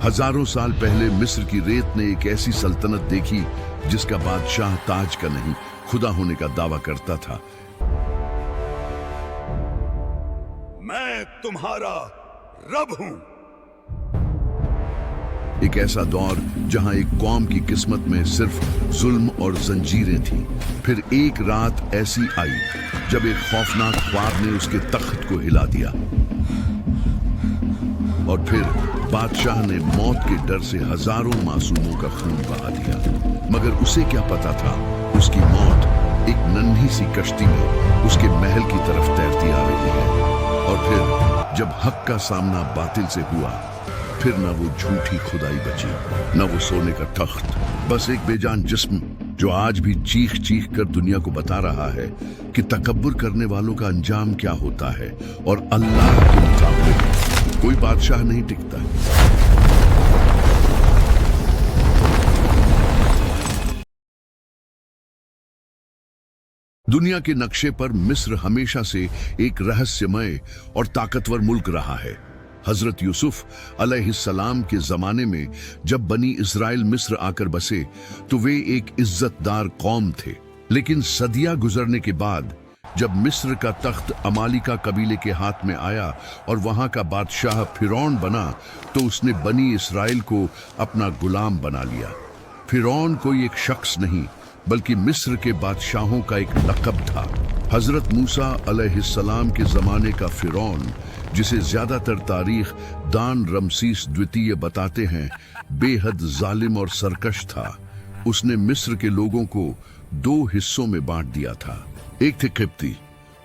हजारों साल पहले मिस्र की रेत ने एक ऐसी सल्तनत देखी जिसका बादशाह ताज का नहीं खुदा होने का दावा करता था। मैं तुम्हारा रब हूं। एक ऐसा दौर जहां एक कौम की किस्मत में सिर्फ जुल्म और जंजीरें थीं। फिर एक रात ऐसी आई जब एक खौफनाक ख्वाब ने उसके तख्त को हिला दिया, और फिर बादशाह ने मौत के डर से हजारों मासूमों का खून बहा दिया। मगर उसे क्या पता था, उसकी मौत एक नन्ही सी कश्ती में उसके महल की तरफ तैरती आ रही है। और फिर जब हक का सामना बातिल से हुआ, फिर न वो झूठी खुदाई बची, न वो सोने का तख्त, बस एक बेजान जिस्म जो आज भी चीख चीख कर दुनिया को बता रहा है कि तकब्बुर करने वालों का अंजाम क्या होता है और अल्लाह के मुकाबले में कोई बादशाह नहीं टिकता। दुनिया के नक्शे पर मिस्र हमेशा से एक रहस्यमय और ताकतवर मुल्क रहा है। हजरत यूसुफ अलैहिस्सलाम के जमाने में जब बनी इस्राइल मिस्र आकर बसे तो वे एक इज्जतदार कौम थे। लेकिन सदियां गुजरने के बाद जब मिस्र का तख्त अमालिका कबीले के हाथ में आया और वहां का बादशाह फिरौन बना, तो उसने बनी इस्राइल को अपना गुलाम बना लिया। फिरौन कोई एक शख्स नहीं बल्कि मिस्र के बादशाहों का एक लक़ब था। हजरत मूसा अलैहिस्सलाम के जमाने का फिरौन, जिसे ज्यादातर तारीख दान रमसीस द्वितीय बताते हैं, बेहद जालिम और सरकश था। उसने मिस्र के लोगों को दो हिस्सों में बांट दिया था। एक थे किप्ती,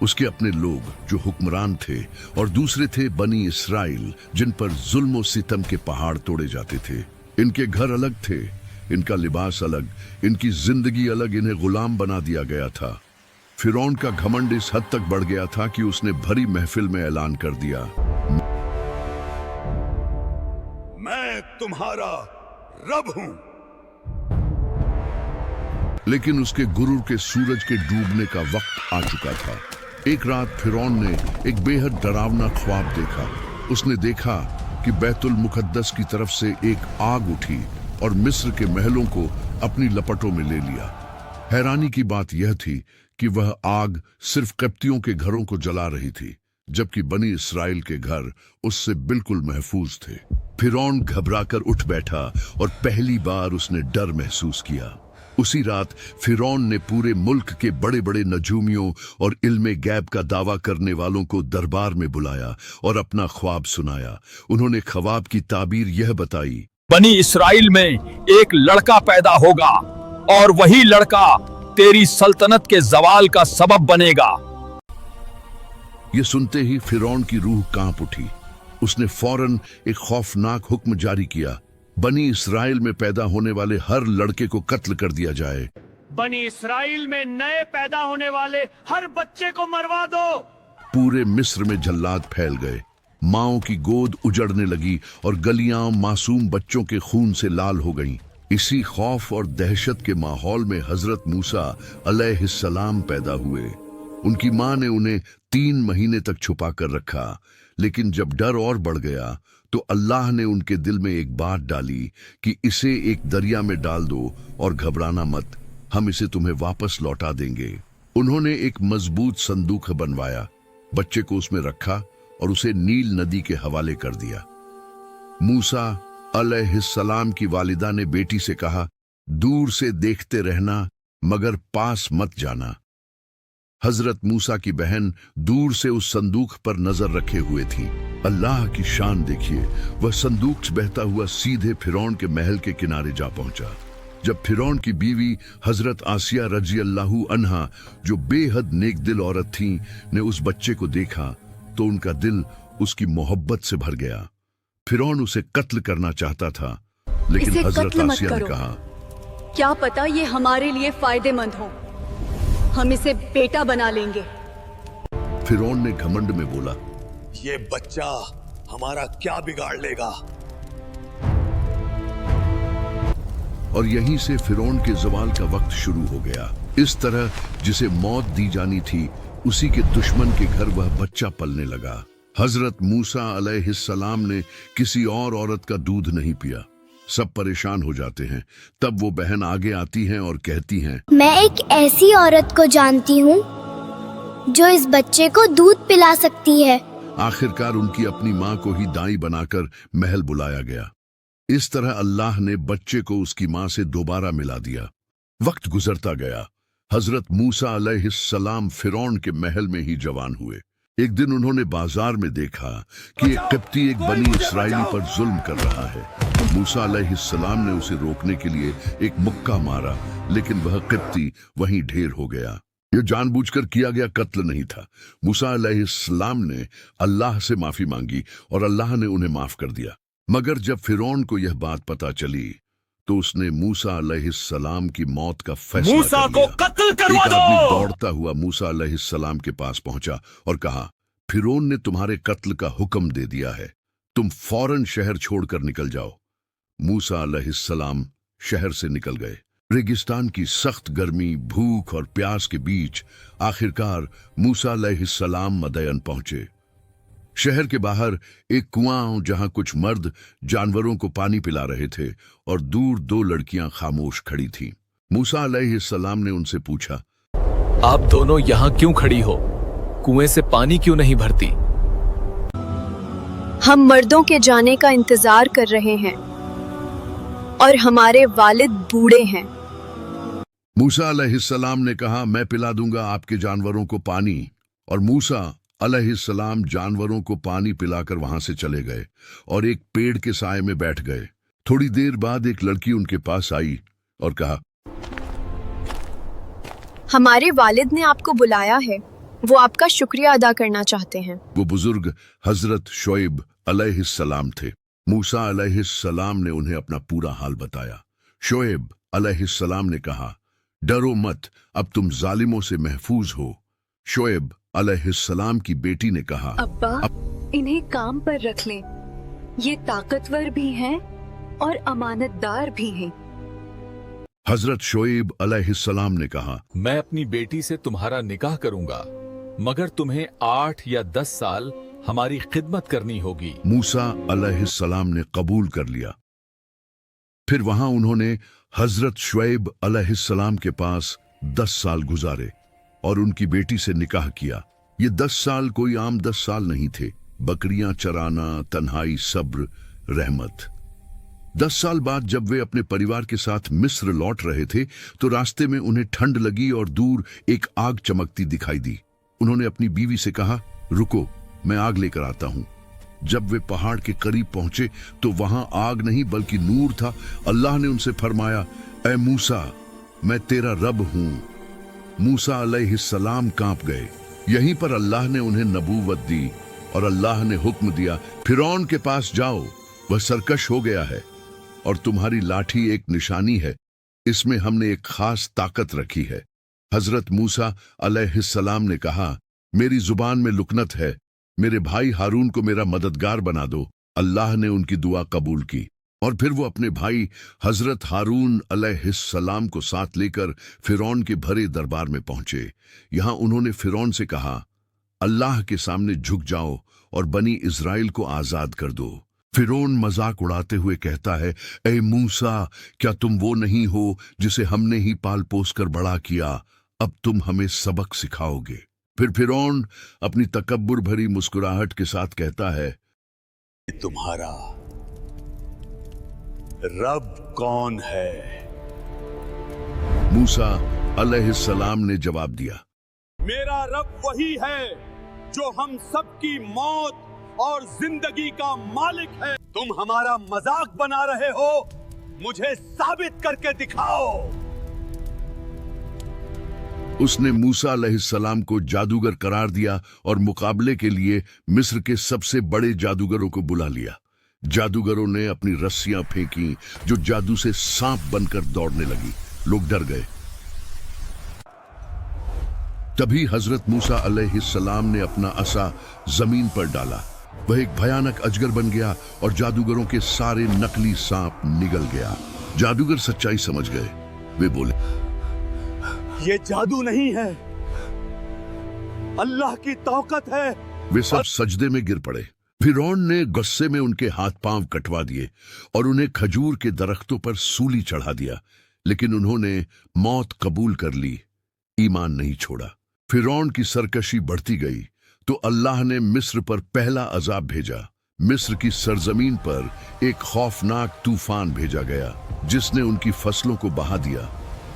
उसके अपने लोग जो हुक्मरान थे, और दूसरे थे बनी इस्राइल जिन पर जुल्म और सितम के पहाड़ तोड़े जाते थे। इनके घर अलग थे, इनका लिबास अलग, इनकी जिंदगी अलग, इन्हें गुलाम बना दिया गया था। फिरौन का घमंड इस हद तक बढ़ गया था कि उसने भरी महफिल में ऐलान कर दिया, मैं तुम्हारा रब हूं। लेकिन उसके गुरूर के सूरज के डूबने का वक्त आ चुका था। एक रात फिरौन ने एक बेहद डरावना ख्वाब देखा। उसने देखा कि बैतुल मुकद्दस की तरफ से एक आग उठी और मिस्र के महलों को अपनी लपटों में ले लिया। हैरानी की बात यह थी कि वह आग सिर्फ किप्तियों के घरों को जला रही थी, जबकि बनी इस्राइल के घर उससे बिल्कुल महफूज थे। फिरौन घबराकर उठ बैठा और पहली बार उसने डर महसूस किया। उसी रात फिरौन ने पूरे मुल्क के बड़े बड़े नजूमियों और इल्मे गैब का दावा करने वालों को दरबार में बुलाया और अपना ख्वाब सुनाया। उन्होंने ख्वाब की ताबीर यह बताई, बनी इस्राइल में एक लड़का पैदा होगा और वही लड़का तेरी सल्तनत के जवाल का सबब बनेगा। ये सुनते ही फिरौन की रूह कांप उठी। उसने फौरन एक खौफनाक हुक्म जारी किया, बनी इस्राइल में पैदा होने वाले हर लड़के को कत्ल कर दिया जाए। बनी इस्राइल में नए पैदा होने वाले हर बच्चे को मरवा दो। पूरे मिस्र में जल्लाद फैल गए। माओं की गोद उजड़ने लगी और गलियां मासूम बच्चों के खून से लाल हो गईं। इसी खौफ और दहशत के माहौल में हजरत मूसा अलैहिस्सलाम पैदा हुए। उनकी मां ने उन्हें 3 महीने तक छुपा कर रखा। लेकिन जब डर और बढ़ गया तो अल्लाह ने उनके दिल में एक बात डाली कि इसे एक दरिया में डाल दो और घबराना मत, हम इसे तुम्हें वापस लौटा देंगे। उन्होंने एक मजबूत संदूक बनवाया, बच्चे को उसमें रखा और उसे नील नदी के हवाले कर दिया। मूसा अलैहिस्सलाम की वालिदा ने बेटी से कहा, दूर से देखते रहना मगर पास मत जाना। हजरत मूसा की बहन दूर से उस संदूक पर नजर रखे हुए थी। अल्लाह की शान देखिए, वह संदूक बहता हुआ सीधे फिरौन के महल के किनारे जा पहुंचा। जब फिरौन की बीवी हजरत आसिया रजी अल्लाहु अन्हा, जो बेहद नेक दिल औरत थी, ने उस बच्चे को देखा तो उनका दिल उसकी मोहब्बत से भर गया। फिरौन उसे कत्ल करना चाहता था, लेकिन हजरत आसिया ने कहा, क्या पता ये हमारे लिए फायदेमंद हो, हम इसे बेटा बना लेंगे। फिरौन ने घमंड में बोला, ये बच्चा हमारा क्या बिगाड़ लेगा। और यहीं से फिरौन के जवाल का वक्त शुरू हो गया। इस तरह जिसे मौत दी जानी थी, उसी के दुश्मन के घर वह बच्चा पलने लगा। हजरत मूसा अलैहिस्सलाम ने किसी और औरत का दूध नहीं पिया। सब परेशान हो जाते हैं। तब वो बहन आगे आती हैं और कहती हैं, मैं एक ऐसी औरत को जानती हूँ जो इस बच्चे को दूध पिला सकती है। आखिरकार उनकी अपनी माँ को ही दाई बनाकर महल बुलाया गया। इस तरह अल्लाह ने बच्चे को उसकी माँ से दोबारा मिला दिया। वक्त गुजरता गया। हजरत मूसा अलैहिस्सलाम फिरौन के महल में ही जवान हुए। एक दिन उन्होंने बाजार में देखा कि एक किप्ती एक बनी इसराइली पर जुल्म कर रहा है। मूसा अलैहिस्सलाम ने उसे रोकने के लिए एक मुक्का मारा, लेकिन वह किप्ती वहीं ढेर हो गया। यह जानबूझकर किया गया कत्ल नहीं था। मूसा अलैहिस्सलाम ने अल्लाह से माफी मांगी और अल्लाह ने उन्हें माफ कर दिया। मगर जब फिरौन को यह बात पता चली तो उसने मूसा अलैहिस्सलाम की मौत का फैसला मूसा कर को लिया। कत्ल करवा एक आदमी दो। दौड़ता हुआ मूसा अलैहिस्सलाम के पास पहुंचा और कहा, फिरौन ने तुम्हारे कत्ल का हुक्म दे दिया है, तुम फौरन शहर छोड़कर निकल जाओ। मूसा अलैहिस्सलाम शहर से निकल गए। रेगिस्तान की सख्त गर्मी, भूख और प्यास के बीच आखिरकार मूसा अलैहिस्सलाम मदयन पहुंचे। शहर के बाहर एक कुआं, जहां कुछ मर्द जानवरों को पानी पिला रहे थे और दूर दो लड़कियां खामोश खड़ी थीं। मूसा अलैहिस्सलाम ने उनसे पूछा, आप दोनों यहाँ क्यों खड़ी हो? कुएं से पानी क्यों नहीं भरती? हम मर्दों के जाने का इंतजार कर रहे हैं और हमारे वालिद बूढ़े हैं। मूसा अलैहिस्सलाम ने कहा, मैं पिला दूंगा आपके जानवरों को पानी। और मूसा अलैहिस्सलाम जानवरों को पानी पिलाकर वहां से चले गए और एक पेड़ के साए में बैठ गए। थोड़ी देर बाद एक लड़की उनके पास आई और कहा, हमारे वालिद ने आपको बुलाया है, वो आपका शुक्रिया अदा करना चाहते हैं। वो बुजुर्ग हजरत शोएब अलैहिस्सलाम थे। मूसा अलैहिस्सलाम ने उन्हें अपना पूरा हाल बताया। शोएब अलैहिस्सलाम ने कहा, डरो मत, अब तुम जालिमों से महफूज हो। शोएब अलैहिस्सलाम की बेटी ने कहा, अब्बा, इन्हें काम पर रख लें। ये ताकतवर भी हैं और अमानतदार भी हैं। हजरत शोएब अलैहिस्सलाम ने कहा, मैं अपनी बेटी से तुम्हारा निकाह करूंगा, मगर तुम्हें 8 या 10 साल हमारी खिदमत करनी होगी। मूसा अलैहिस्सलाम ने कबूल कर लिया। फिर वहां उन्होंने हजरत शुएब अलैहिस्सलाम के पास 10 साल गुजारे और उनकी बेटी से निकाह किया। ये 10 साल कोई आम 10 साल नहीं थे। बकरियां चराना, तन्हाई, सब्र, रहमत। 10 साल बाद जब वे अपने परिवार के साथ मिस्र लौट रहे थे तो रास्ते में उन्हें ठंड लगी और दूर एक आग चमकती दिखाई दी। उन्होंने अपनी बीवी से कहा, रुको, मैं आग लेकर आता हूं। जब वे पहाड़ के करीब पहुंचे तो वहां आग नहीं बल्कि नूर था। अल्लाह ने उनसे फरमाया, ऐ मूसा, मैं तेरा रब हूं। मूसा अलैहिस्सलाम कांप गए। यहीं पर अल्लाह ने उन्हें नबूवत दी और अल्लाह ने हुक्म दिया, फिरौन के पास जाओ, वह सरकश हो गया है और तुम्हारी लाठी एक निशानी है, इसमें हमने एक खास ताकत रखी है। हजरत मूसा अलैहिस्सलाम ने कहा, मेरी जुबान में लुकनत है, मेरे भाई हारून को मेरा मददगार बना दो। अल्लाह ने उनकी दुआ कबूल की और फिर वो अपने भाई हजरत हारून अलैहिस्सलाम को साथ लेकर फिरौन के भरे दरबार में पहुंचे। यहां उन्होंने फिरौन से कहा, अल्लाह के सामने झुक जाओ और बनी इज़राइल को आजाद कर दो। फिरौन मजाक उड़ाते हुए कहता है, ए मूसा, क्या तुम वो नहीं हो जिसे हमने ही पाल पोस कर बड़ा किया? अब तुम हमें सबक सिखाओगे। फिर फिरौन अपनी तकब्बुर भरी मुस्कुराहट के साथ कहता है, तुम्हारा रब कौन है? मूसा अलैहिस्सलाम ने जवाब दिया, मेरा रब वही है जो हम सबकी मौत और जिंदगी का मालिक है। तुम हमारा मजाक बना रहे हो, मुझे साबित करके दिखाओ। उसने मूसा अलैहिस्सलाम को जादूगर करार दिया और मुकाबले के लिए मिस्र के सबसे बड़े जादूगरों को बुला लिया। जादूगरों ने अपनी रस्सियां फेंकी जो जादू से सांप बनकर दौड़ने लगी। लोग डर गए। तभी हजरत मूसा अलैहिस्सलाम ने अपना असा जमीन पर डाला। वह एक भयानक अजगर बन गया और जादूगरों के सारे नकली सांप निगल गया। जादूगर सच्चाई समझ गए। वे बोले, ये जादू नहीं है, अल्लाह की तौकत है वे सब सजदे में गिर पड़े। फिरौन ने गुस्से में उनके हाथ पांव कटवा दिए और उन्हें खजूर के दरख्तों पर सूली चढ़ा दिया, लेकिन उन्होंने मौत कबूल कर ली, ईमान नहीं छोड़ा। फिरौन की सरकशी बढ़ती गई तो अल्लाह ने मिस्र पर पहला अजाब भेजा। मिस्र की सरजमीन पर एक खौफनाक तूफान भेजा गया जिसने उनकी फसलों को बहा दिया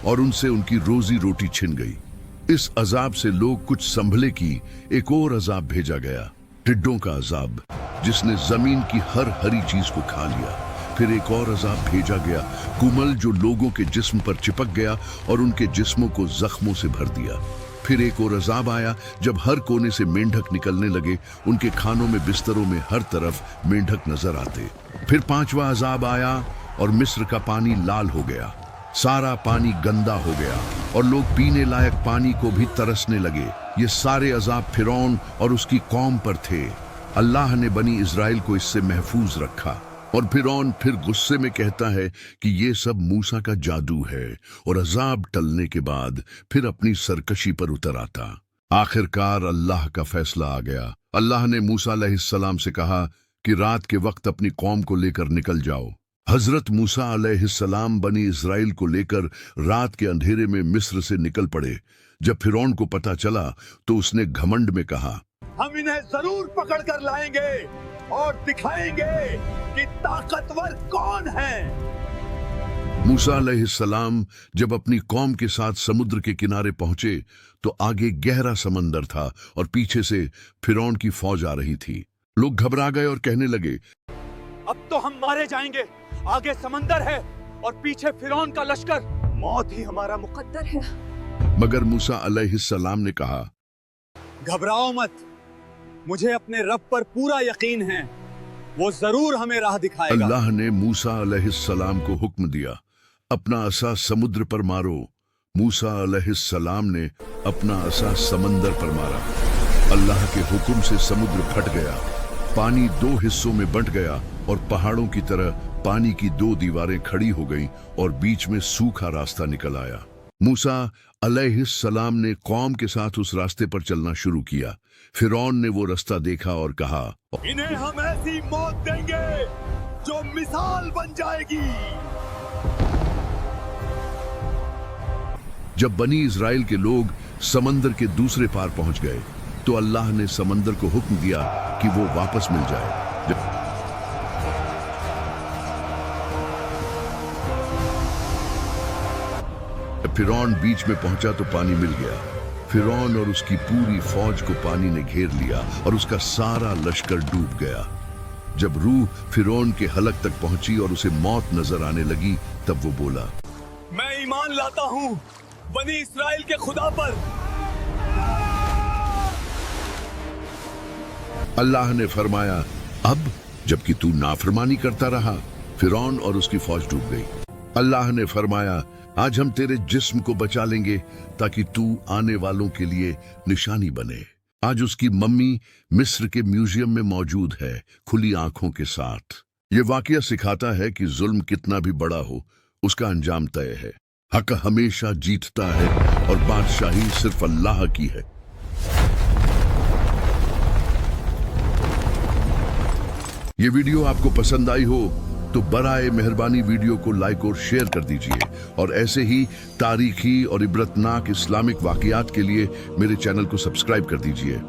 और उनसे उनकी रोजी रोटी छिन गई। इस अजाब से लोग कुछ संभले की एक और अजाब भेजा गया, टिड्डों का अजाब, जिसने जमीन की हर हरी चीज को खा लिया। फिर एक और अजाब भेजा गया, कुमल, जो लोगों के जिस्म पर चिपक गया और उनके जिस्मों को जख्मों से भर दिया। फिर एक और अजाब आया जब हर कोने से मेंढक निकलने लगे, उनके खानों में, बिस्तरों में हर तरफ मेंढक नजर आते। फिर पांचवा अजाब आया और मिस्र का पानी लाल हो गया, सारा पानी गंदा हो गया और लोग पीने लायक पानी को भी तरसने लगे। ये सारे अजाब फिरौन और उसकी कौम पर थे। अल्लाह ने बनी इस्राएल को इससे महफूज रखा। और फिरौन फिर गुस्से में कहता है कि ये सब मूसा का जादू है, और अजाब टलने के बाद फिर अपनी सरकशी पर उतर आता। आखिरकार अल्लाह का फैसला आ गया। अल्लाह ने मूसा अलैहिस्सलाम से कहा कि रात के वक्त अपनी कौम को लेकर निकल जाओ। हजरत मूसा अलैहिस्सलाम बनी इस्राएल को लेकर रात के अंधेरे में मिस्र से निकल पड़े। जब फिरौन को पता चला तो उसने घमंड में कहा, हम इन्हें जरूर पकड़ कर लाएंगे और दिखाएंगे कि ताकतवर कौन है। मूसा अलैहिस्सलाम जब अपनी कौम के साथ समुद्र के किनारे पहुंचे तो आगे गहरा समंदर था और पीछे से फिरौन की फौज आ रही थी। लोग घबरा गए और कहने लगे, अब तो हम मारे जाएंगे, आगे समंदर है और पीछे फिरौन का लश्कर, मौत ही हमारा मुकद्दर है। मगर मूसा अलैहिस्सलाम ने कहा, घबराओ मत, मुझे अपने रब पर पूरा यकीन है, वो जरूर हमें राह दिखाएगा। अल्लाह ने मूसा अलैहिस्सलाम को हुक्म दिया, अपना असा समुद्र पर मारो। मूसा अलैहिस्सलाम ने अपना असा समंदर पर मारा। अल्लाह के हुक्म से समुद्र फट गया, पानी दो हिस्सों में बंट गया और पहाड़ों की तरह पानी की दो दीवारें खड़ी हो गईं और बीच में सूखा रास्ता निकल आया। मूसा अलैहिस्सलाम ने कौम के साथ उस रास्ते पर चलना शुरू किया। फिरौन ने वो रास्ता देखा और कहा, इन्हें हम ऐसी मौत देंगे जो मिसाल बन जाएगी। जब बनी इस्राएल के लोग समंदर के दूसरे पार पहुंच गए तो अल्लाह ने समंदर को हुक्म दिया कि वो वापस मिल जाए। जब फिरौन बीच में पहुंचा तो पानी मिल गया। फिरौन और उसकी पूरी फौज को पानी ने घेर लिया और उसका सारा लश्कर डूब गया। जब रूह फिरौन के हलक तक पहुंची और उसे मौत नजर आने लगी तब वो बोला, मैं ईमान लाता हूँ बनी इस्राएल के खुदा पर। अल्लाह ने फरमाया, अब जबकि तू नाफरमानी करता रहा। फिरौन और उसकी फौज डूब गई। अल्लाह ने फरमाया, आज हम तेरे जिस्म को बचा लेंगे ताकि तू आने वालों के लिए निशानी बने। आज उसकी मम्मी मिस्र के म्यूजियम में मौजूद है, खुली आंखों के साथ। ये वाकया सिखाता है कि जुल्म कितना भी बड़ा हो, उसका अंजाम तय है। हक हमेशा जीतता है और बादशाही सिर्फ अल्लाह की है। ये वीडियो आपको पसंद आई हो तो बराए मेहरबानी वीडियो को लाइक और शेयर कर दीजिए और ऐसे ही तारीखी और इबरतनाक इस्लामिक वाकयात के लिए मेरे चैनल को सब्सक्राइब कर दीजिए।